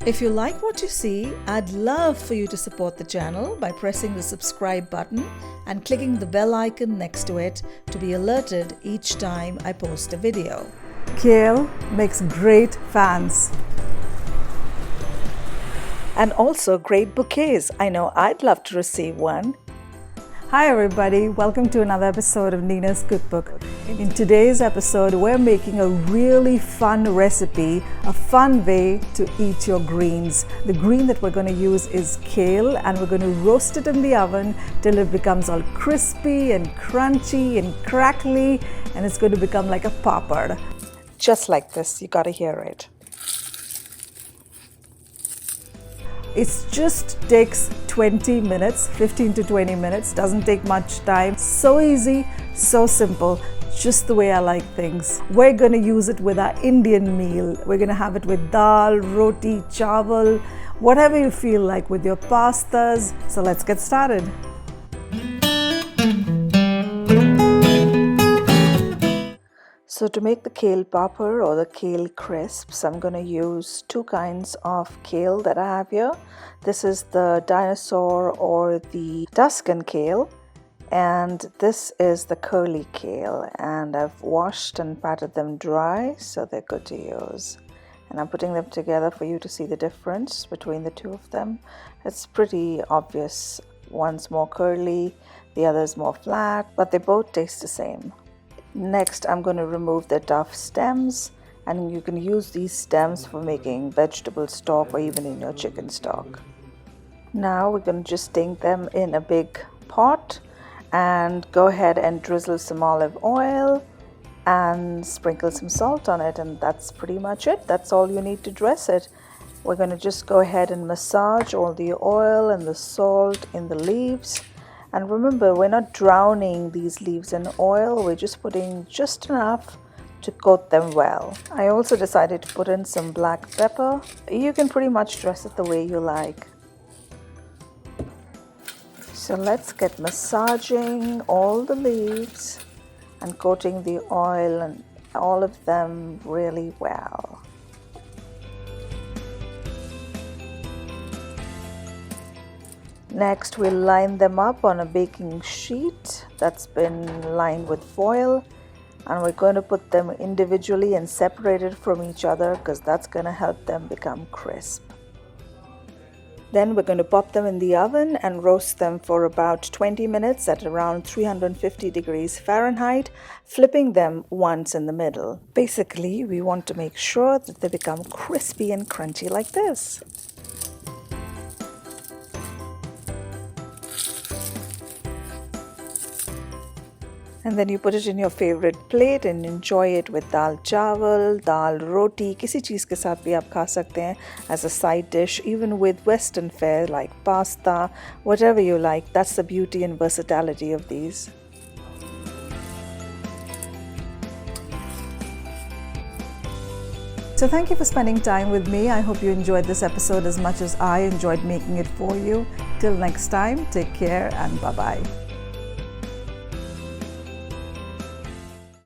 If you like what you see, I'd love for you to support the channel by pressing the subscribe button and clicking the bell icon next to it to be alerted each time I post a video. Kale makes great fans. And also great bouquets. I know I'd love to receive one. Hi everybody, welcome to another episode of Nina's Cookbook. In today's episode, we're making a really fun recipe, a fun way to eat your greens. The green that we're going to use is kale, and we're going to roast it in the oven till it becomes all crispy and crunchy and crackly, and it's going to become like a popper. Just like this, you gotta hear it. It just takes 20 minutes, 15 to 20 minutes, doesn't take much time. So easy, so simple, just the way I like things. We're gonna use it with our Indian meal. We're gonna have it with dal, roti, chawal, whatever you feel like with your pastas. So let's get started. So to make the kale popper or the kale crisps, I'm going to use two kinds of kale that I have here. This is the dinosaur or the Tuscan kale, and this is the curly kale, and I've washed and patted them dry so they're good to use. And I'm putting them together for you to see the difference between the two of them. It's pretty obvious. One's more curly, the other's more flat, but they both taste the same. Next, I'm going to remove the tough stems, and you can use these stems for making vegetable stock or even in your chicken stock. Now we're going to just dink them in a big pot and go ahead and drizzle some olive oil and sprinkle some salt on it, and that's pretty much it. That's all you need to dress it. We're going to just go ahead and massage all the oil and the salt in the leaves. And remember, we're not drowning these leaves in oil, we're just putting just enough to coat them well. I also decided to put in some black pepper. You can pretty much dress it the way you like. So let's get massaging all the leaves and coating the oil and all of them really well. Next, we'll line them up on a baking sheet that's been lined with foil, and we're going to put them individually and separated from each other because that's going to help them become crisp. Then we're going to pop them in the oven and roast them for about 20 minutes at around 350 degrees Fahrenheit, flipping them once in the middle. Basically, we want to make sure that they become crispy and crunchy like this. And then you put it in your favorite plate and enjoy it with dal chawal, dal roti, किसी चीज़ के साथ भी आप खा सकते हैं as a side dish, even with Western fare like pasta, whatever you like. That's the beauty and versatility of these. So thank you for spending time with me. I hope you enjoyed this episode as much as I enjoyed making it for you. Till next time, take care and bye-bye.